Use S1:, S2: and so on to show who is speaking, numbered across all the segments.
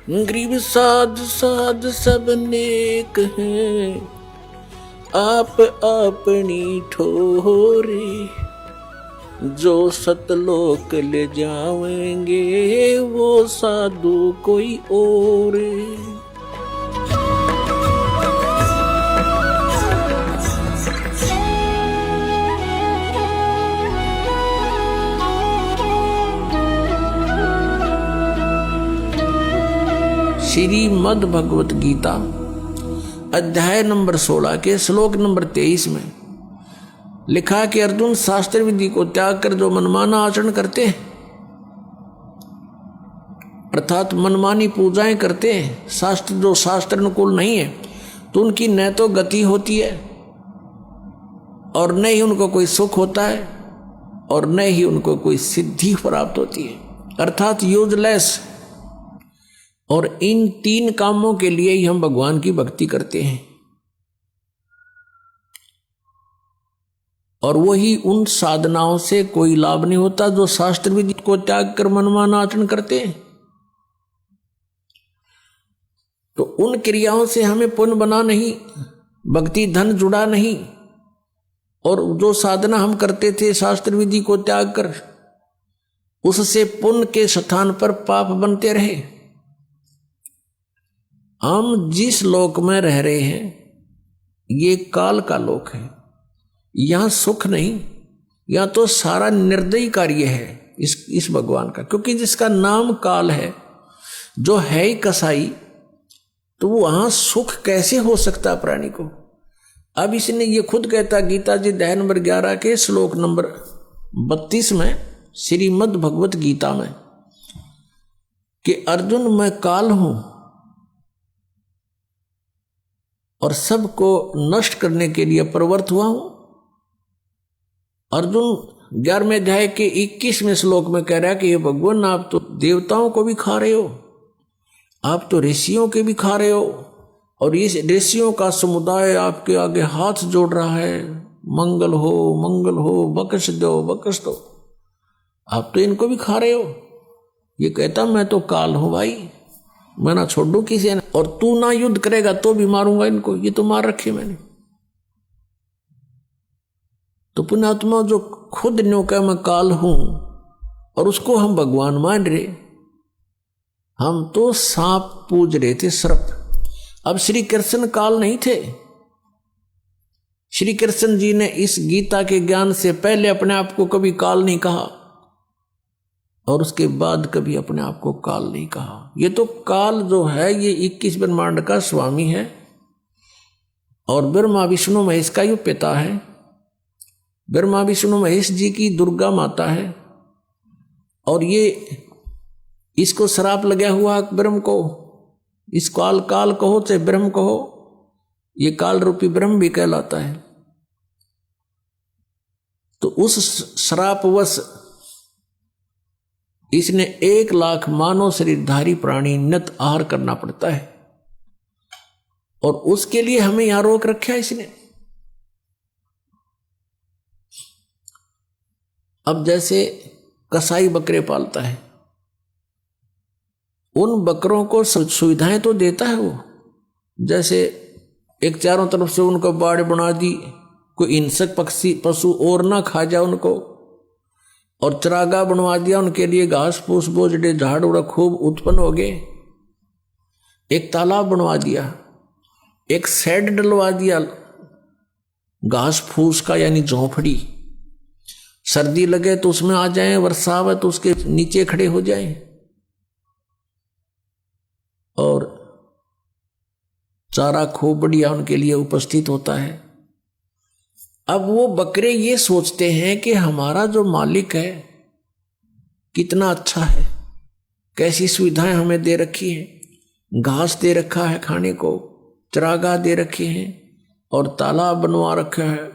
S1: गरीब साध साध सब नेक हैं, आप अपनी ठोरे, जो सतलोक ले जाएंगे वो साधु कोई और। श्रीमद् भगवत गीता अध्याय नंबर 16 के श्लोक नंबर 23 में लिखा कि अर्जुन, शास्त्र विधि को त्याग कर जो मनमाना आचरण करते हैं, अर्थात मनमानी पूजाएं करते हैं, जो शास्त्र अनुकूल नहीं है, तो उनकी न तो गति होती है और न ही उनको कोई सुख होता है और न ही उनको कोई सिद्धि प्राप्त होती है, अर्थात यूजलेस। और इन तीन कामों के लिए ही हम भगवान की भक्ति करते हैं, और वही उन साधनाओं से कोई लाभ नहीं होता जो शास्त्र विधि को त्याग कर मनमाना आचरण करते हैं। तो उन क्रियाओं से हमें पुण्य बना नहीं, भक्ति धन जुड़ा नहीं, और जो साधना हम करते थे शास्त्र विधि को त्याग कर, उससे पुण्य के स्थान पर पाप बनते रहे। हम जिस लोक में रह रहे हैं ये काल का लोक है, यहां सुख नहीं, यहां तो सारा निर्दयी कार्य है इस भगवान का, क्योंकि जिसका नाम काल है, जो है ही कसाई, तो वहां सुख कैसे हो सकता प्राणी को। अब इसने ये खुद कहता गीता जी अध्याय नंबर 11 के श्लोक नंबर 32 में श्रीमद् भगवत गीता में कि अर्जुन, मैं काल हूं और सबको नष्ट करने के लिए प्रवृत्त हुआ हूं। अर्जुन 11वें अध्याय के 21वें श्लोक में कह रहा है कि ये भगवान, आप तो देवताओं को भी खा रहे हो, आप तो ऋषियों के भी खा रहे हो, और इस ऋषियों का समुदाय आपके आगे हाथ जोड़ रहा है, मंगल हो, बख्श दो। आप तो इनको भी खा रहे हो। ये कहता मैं तो काल हूं भाई, मैं ना छोड़ दूं किसी ने, और तू ना युद्ध करेगा तो भी मारूंगा इनको, ये तो मार रखे मैंने। तो पुण्यात्मा जो खुद न्यों का मैं काल हूं और उसको हम भगवान मान रहे, हम तो सांप पूज रहे थे, सर्प। अब श्री कृष्ण काल नहीं थे। श्री कृष्ण जी ने इस गीता के ज्ञान से पहले अपने आप को कभी काल नहीं कहा और उसके बाद कभी अपने आप को काल नहीं कहा। ये तो काल जो है ये 21 ब्रह्मांड का स्वामी है और ब्रह्मा विष्णु महेश का ये पिता है। ब्रह्मा विष्णु महेश जी की दुर्गा माता है, और ये इसको श्राप लगा हुआ ब्रह्म को, इस काल कहो चाहे ब्रह्म कहो, ये काल रूपी ब्रह्म भी कहलाता है। तो उस श्रापवश इसने 1 लाख मानव शरीरधारी प्राणी नित आहार करना पड़ता है, और उसके लिए हमें यहां रोक रखा है इसने। अब जैसे कसाई बकरे पालता है, उन बकरों को सुविधाएं तो देता है वो, जैसे एक चारों तरफ से उनको बाड़ बना दी, कोई हिंसक पक्षी पशु और ना खा जाए उनको, और चरागाह बनवा दिया उनके लिए, घास फूस बोझड़े झाड़ उड़ा खूब उत्पन्न हो गए। एक तालाब बनवा दिया, एक शेड डलवा दिया घास फूस का, यानी झोंपड़ी। सर्दी लगे तो उसमें आ जाएं, वर्षा आवे तो उसके नीचे खड़े हो जाएं, और चारा खूब बढ़िया उनके लिए उपस्थित होता है। अब वो बकरे ये सोचते हैं कि हमारा जो मालिक है कितना अच्छा है, कैसी सुविधाएं हमें दे रखी है, घास दे रखा है खाने को, चरागाह दे रखे हैं और तालाब बनवा रखा है।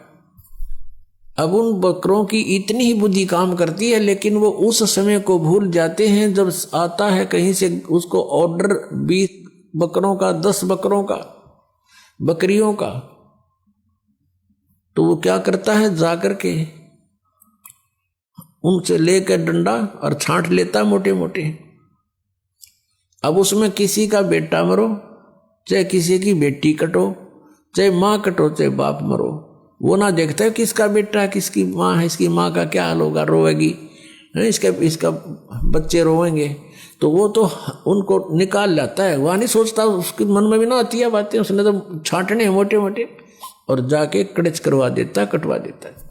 S1: अब उन बकरों की इतनी ही बुद्धि काम करती है, लेकिन वो उस समय को भूल जाते हैं जब आता है कहीं से उसको ऑर्डर 20 बकरों का, 10 बकरों का, बकरियों का, तो वो क्या करता है, जाकर के उनसे लेकर डंडा और छांट लेता मोटे मोटे, अब उसमें किसी का बेटा मरो, चाहे किसी की बेटी कटो, चाहे माँ कटो, चाहे बाप मरो, वो ना देखता है किसका बेटा है, किसकी माँ है, इसकी माँ का क्या हाल होगा, रोएगी, इसका बच्चे रोएंगे, तो वो तो उनको निकाल लाता है। वह नहीं सोचता, उसके मन में भी ना आती है बातें, उसने तो छांटने हैं मोटे मोटे और जाके कड़च करवा देता है, कटवा देता है।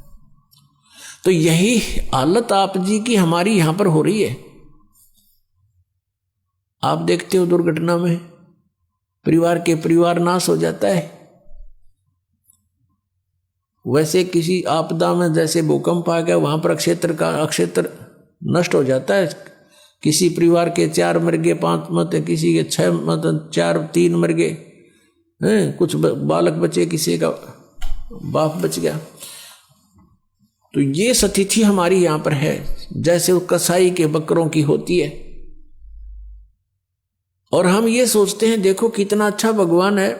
S1: तो यही हालत आप जी की हमारी यहां पर हो रही है। आप देखते हो दुर्घटना में परिवार नाश हो जाता है। वैसे किसी आपदा में जैसे भूकंप आ गया, वहां पर अक्षेत्र नष्ट हो जाता है। किसी परिवार के 4 मर गए, 5 मत, किसी के 6 मत, 4 3 मर गए, कुछ बालक बचे, किसी का बाप बच गया। तो ये स्थिति हमारी यहां पर है, जैसे वो कसाई के बकरों की होती है। और हम ये सोचते हैं देखो कितना अच्छा भगवान है,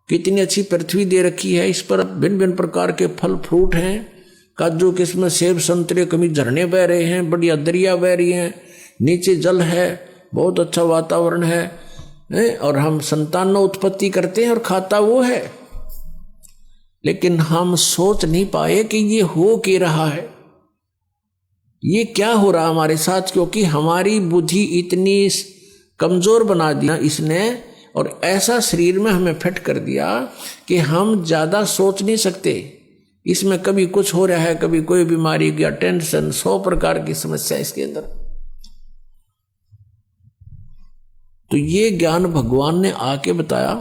S1: कितनी अच्छी पृथ्वी दे रखी है, इस पर भिन्न भिन्न प्रकार के फल फ्रूट हैं, काजू किस्म, सेब संतरे, कभी झरने बह रहे हैं, बढ़िया दरिया बह रही हैं, नीचे जल है, बहुत अच्छा वातावरण है, और हम संतान उत्पत्ति करते हैं और खाता वो है। लेकिन हम सोच नहीं पाए कि ये हो क्या रहा है, ये क्या हो रहा हमारे साथ, क्योंकि हमारी बुद्धि इतनी कमजोर बना दिया इसने, और ऐसा शरीर में हमें फिट कर दिया कि हम ज्यादा सोच नहीं सकते। इसमें कभी कुछ हो रहा है, कभी कोई बीमारी या टेंशन, 100 प्रकार की समस्या इसके अंदर। तो ये ज्ञान भगवान ने आके बताया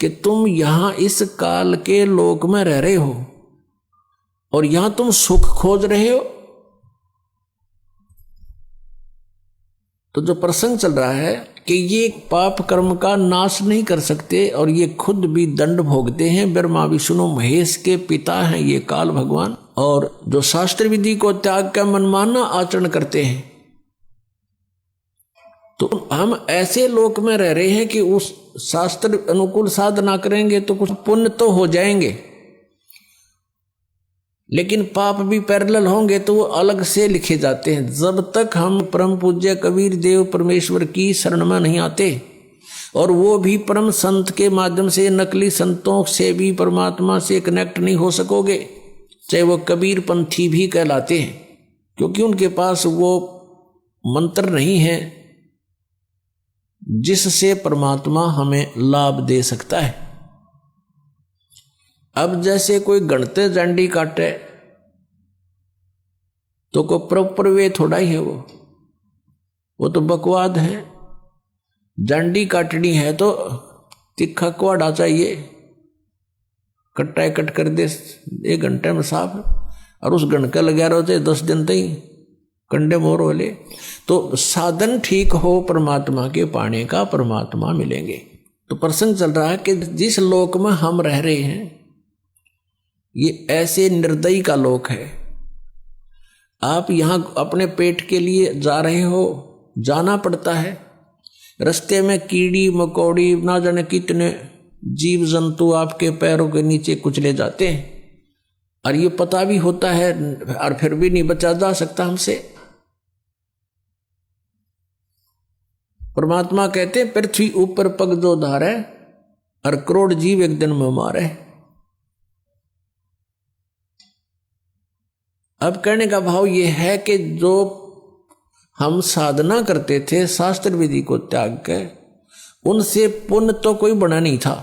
S1: कि तुम यहां इस काल के लोक में रह रहे हो और यहां तुम सुख खोज रहे हो। तो जो प्रसंग चल रहा है कि ये पाप कर्म का नाश नहीं कर सकते और ये खुद भी दंड भोगते हैं। ब्रह्मा विष्णु महेश के पिता हैं ये काल भगवान, और जो शास्त्र विधि को त्याग कर मनमाना आचरण करते हैं। तो हम ऐसे लोक में रह रहे हैं कि उस शास्त्र अनुकूल साधना करेंगे तो कुछ पुण्य तो हो जाएंगे, लेकिन पाप भी पैरेलल होंगे तो वो अलग से लिखे जाते हैं। जब तक हम परम पूज्य कबीर देव परमेश्वर की शरण में नहीं आते, और वो भी परम संत के माध्यम से, नकली संतों से भी परमात्मा से कनेक्ट नहीं हो सकोगे, चाहे वो कबीर पंथी भी कहलाते हैं, क्योंकि उनके पास वो मंत्र नहीं है जिससे परमात्मा हमें लाभ दे सकता है। अब जैसे कोई गणते जांडी काटे तो को प्रॉपर वे थोड़ा ही है, वो तो बकवाद है। जांडी काटनी है तो तिखा कुआड़ा चाहिए, कट्टा कट कर दे 1 घंटे में साफ, और उस गणका लगा रहे होते 10 दिन तक कंडे मोर वाले। तो साधन ठीक हो परमात्मा के पाने का, परमात्मा मिलेंगे। तो प्रसंग चल रहा है कि जिस लोक में हम रह रहे हैं ये ऐसे निर्दयी का लोक है। आप यहां अपने पेट के लिए जा रहे हो, जाना पड़ता है, रास्ते में कीड़ी मकोड़ी ना जाने कितने जीव जंतु आपके पैरों के नीचे कुचले जाते हैं, और ये पता भी होता है, और फिर भी नहीं बचा जा सकता हमसे। परमात्मा कहते हैं पृथ्वी ऊपर पग जो धारे, और करोड़ जीव एक दिन में मारे। अब कहने का भाव ये है कि जो हम साधना करते थे शास्त्र विधि को त्याग कर, उनसे पुण्य तो कोई बना नहीं था,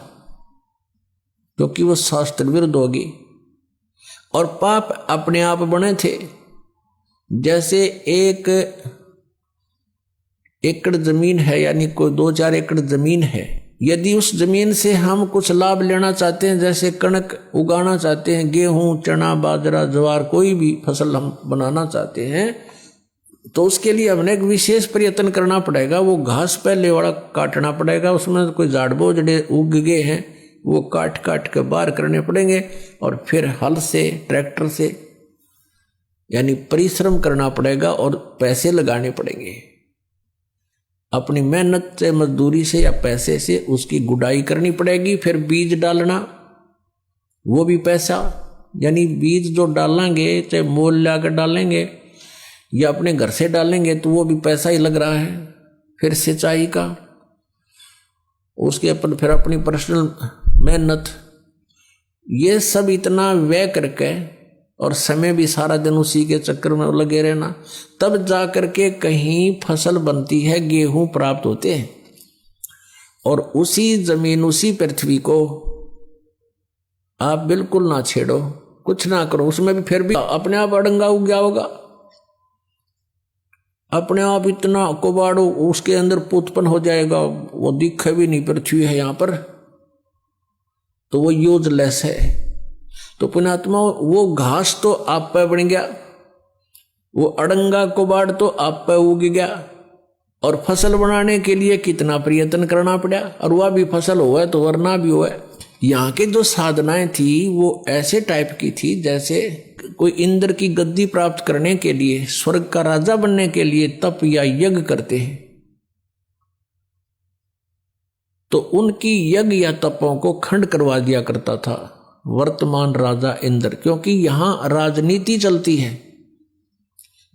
S1: क्योंकि वो शास्त्र विरुद्ध होगी, और पाप अपने आप बने थे। जैसे 1 एकड़ जमीन है, यानी कोई 2-4 एकड़ जमीन है, यदि उस जमीन से हम कुछ लाभ लेना चाहते हैं, जैसे कणक उगाना चाहते हैं, गेहूं चना बाजरा ज्वार कोई भी फसल हम बनाना चाहते हैं, तो उसके लिए हमने एक विशेष प्रयत्न करना पड़ेगा। वो घास पहले वाला काटना पड़ेगा, उसमें कोई झाड़ बोझड़े उग गए हैं वो काट काट के बाहर करने पड़ेंगे, और फिर हल से ट्रैक्टर से यानी परिश्रम करना पड़ेगा और पैसे लगाने पड़ेंगे। अपनी मेहनत से, मजदूरी से या पैसे से उसकी गुडाई करनी पड़ेगी। फिर बीज डालना, वो भी पैसा, यानी बीज जो डालेंगे चाहे मोल लाकर डालेंगे या अपने घर से डालेंगे तो वो भी पैसा ही लग रहा है। फिर सिंचाई का, उसके फिर अपनी पर्सनल मेहनत, ये सब इतना व्यय करके और समय भी सारा दिन उसी के चक्कर में लगे रहना, तब जा करके कहीं फसल बनती है, गेहूं प्राप्त होते हैं। और उसी जमीन, उसी पृथ्वी को आप बिल्कुल ना छेड़ो, कुछ ना करो, उसमें भी फिर भी अपने आप अड़ंगा उग गया होगा, अपने आप इतना कुबाड़ो उसके अंदर उत्पन्न हो जाएगा, वो दिखे भी नहीं पृथ्वी है यहाँ पर, तो वो यूजलेस है। तो पुण्यात्मा, वो घास तो आप पे बन गया, वो अड़ंगा कुबाड़ तो आप पे उग गया, और फसल बनाने के लिए कितना प्रयत्न करना पड़ा, और वह भी फसल हुआ तो वरना भी हुआ। यहाँ के जो साधनाएं थी वो ऐसे टाइप की थी जैसे कोई इंद्र की गद्दी प्राप्त करने के लिए, स्वर्ग का राजा बनने के लिए तप या यज्ञ करते हैं, तो उनकी यज्ञ या तपों को खंड करवा दिया करता था वर्तमान राजा इंद्र। क्योंकि यहां राजनीति चलती है,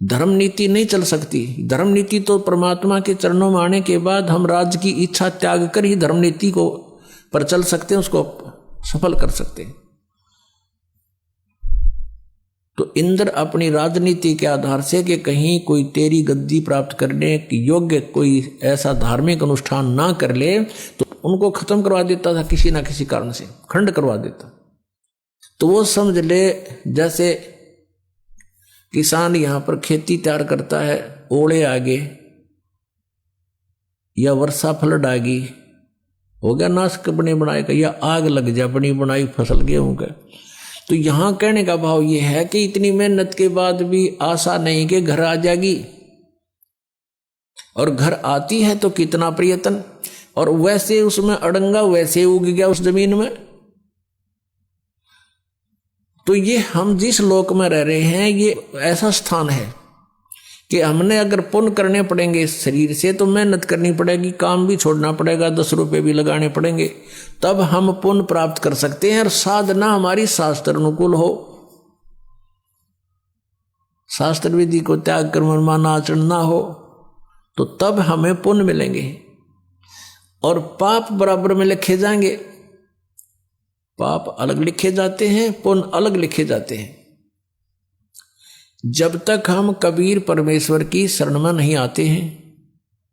S1: धर्म नीति नहीं चल सकती। धर्म नीति तो परमात्मा के चरणों में आने के बाद हम राज्य की इच्छा त्याग कर ही धर्म नीति को पर चल सकते हैं, उसको सफल कर सकते हैं। तो इंद्र अपनी राजनीति के आधार से कि कहीं कोई तेरी गद्दी प्राप्त करने के योग्य कोई ऐसा धार्मिक अनुष्ठान ना कर ले, तो उनको खत्म करवा देता था, किसी ना किसी कारण से खंड करवा देता। तो वो समझ ले जैसे किसान यहां पर खेती तैयार करता है, ओले आगे या वर्षा फ्लड आ गई, हो गया नाश बने बनाए का, या आग लग जाए बनी बनाई फसल गेहूं का। तो यहां कहने का भाव ये है कि इतनी मेहनत के बाद भी आशा नहीं कि घर आ जाएगी, और घर आती है तो कितना प्रयत्न, और वैसे उसमें अड़ंगा वैसे उग गया उस जमीन में। तो ये हम जिस लोक में रह रहे हैं ये ऐसा स्थान है कि हमने अगर पुण्य करने पड़ेंगे इस शरीर से तो मेहनत करनी पड़ेगी, काम भी छोड़ना पड़ेगा, 10 रुपए भी लगाने पड़ेंगे, तब हम पुण्य प्राप्त कर सकते हैं। और साधना हमारी शास्त्र अनुकूल हो, शास्त्र विधि को त्याग कर मनमाना आचरण ना हो, तो तब हमें पुण्य मिलेंगे और पाप बराबर में लिखे जाएंगे। पाप अलग लिखे जाते हैं, पुण्य अलग लिखे जाते हैं। जब तक हम कबीर परमेश्वर की शरण में नहीं आते हैं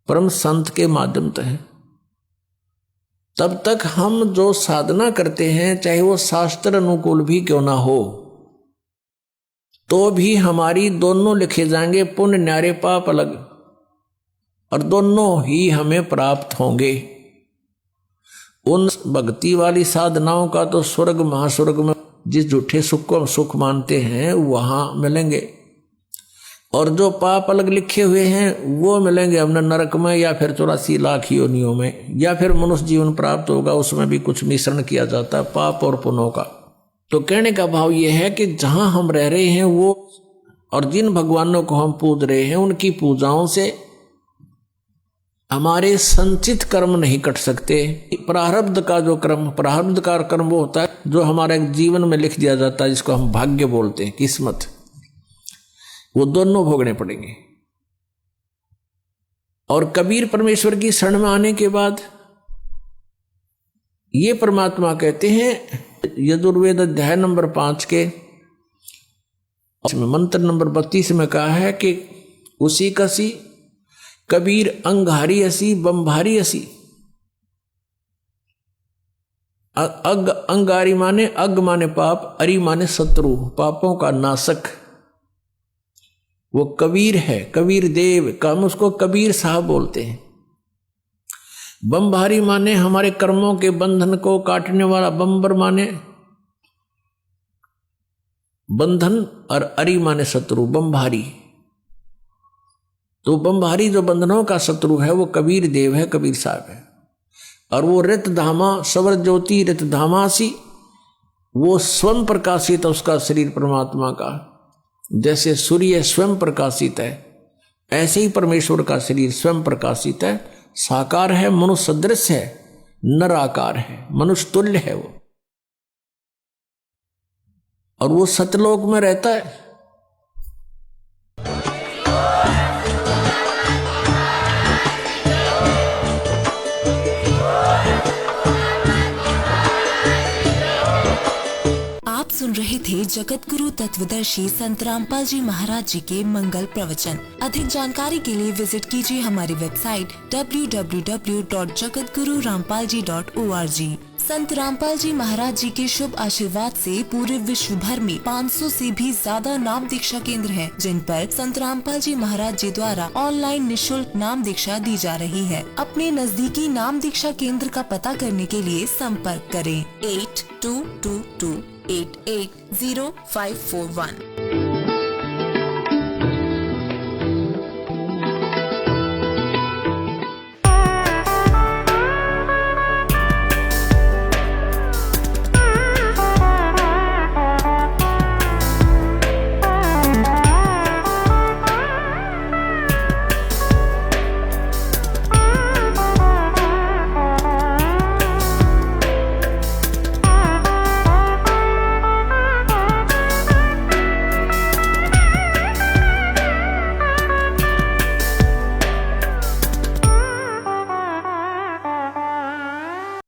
S1: परम संत के माध्यम से, तब तक हम जो साधना करते हैं चाहे वो शास्त्र अनुकूल भी क्यों ना हो, तो भी हमारी दोनों लिखे जाएंगे, पुण्य न्यारे पाप अलग, और दोनों ही हमें प्राप्त होंगे। उन भक्ति वाली साधनाओं का तो स्वर्ग महास्वर्ग में जिस झूठे सुख को हम सुख मानते हैं वहां मिलेंगे, और जो पाप अलग लिखे हुए हैं वो मिलेंगे हमने नरक में, या फिर 84 लाख योनियों में, या फिर मनुष्य जीवन प्राप्त होगा, उसमें भी कुछ मिश्रण किया जाता है पाप और पुण्यों का। तो कहने का भाव ये है कि जहां हम रह रहे हैं वो, और जिन भगवानों को हम पूज रहे हैं उनकी पूजाओं से हमारे संचित कर्म नहीं कट सकते। प्रारब्ध का जो कर्म, प्रारब्ध का कर्म वो होता है जो हमारे जीवन में लिख दिया जाता है, जिसको हम भाग्य बोलते हैं, किस्मत, वो दोनों भोगने पड़ेंगे। और कबीर परमेश्वर की शरण में आने के बाद ये परमात्मा कहते हैं, यजुर्वेद अध्याय नंबर 5 के मंत्र नंबर 32 में कहा है कि उसी कसी कबीर अंगारी असी बम्भारी असी। अग अंगारी माने अग माने पाप, अरि माने शत्रु, पापों का नाशक, वो कबीर है, कबीर देव का, हम उसको कबीर साहब बोलते हैं। बम्भारी माने हमारे कर्मों के बंधन को काटने वाला, बम्बर माने बंधन, और अरि माने शत्रु, बम्भारी। तो बम्भारी जो बंधनों का शत्रु है वो कबीर देव है, कबीर साहब है। और वो रित धामा सवर ज्योति रित धामासी, वो स्वयं प्रकाशित है उसका शरीर परमात्मा का, जैसे सूर्य स्वयं प्रकाशित है ऐसे ही परमेश्वर का शरीर स्वयं प्रकाशित है, साकार है, मनुष्य सदृश है, नर आकार है, मनुष्य तुल्य है वो, और वो सतलोक में रहता है।
S2: थे जगत गुरु तत्वदर्शी संत रामपाल जी महाराज जी के मंगल प्रवचन। अधिक जानकारी के लिए विजिट कीजिए हमारी वेबसाइट www.jagatgururampalji.org। संत रामपाल जी महाराज जी के शुभ आशीर्वाद से पूरे विश्व भर में 500 से भी ज्यादा नाम दीक्षा केंद्र हैं, जिन पर संत रामपाल जी महाराज जी द्वारा ऑनलाइन निशुल्क नाम दीक्षा दी जा रही है। अपने नजदीकी नाम दीक्षा केंद्र का पता करने के लिए संपर्क करें 8222880541।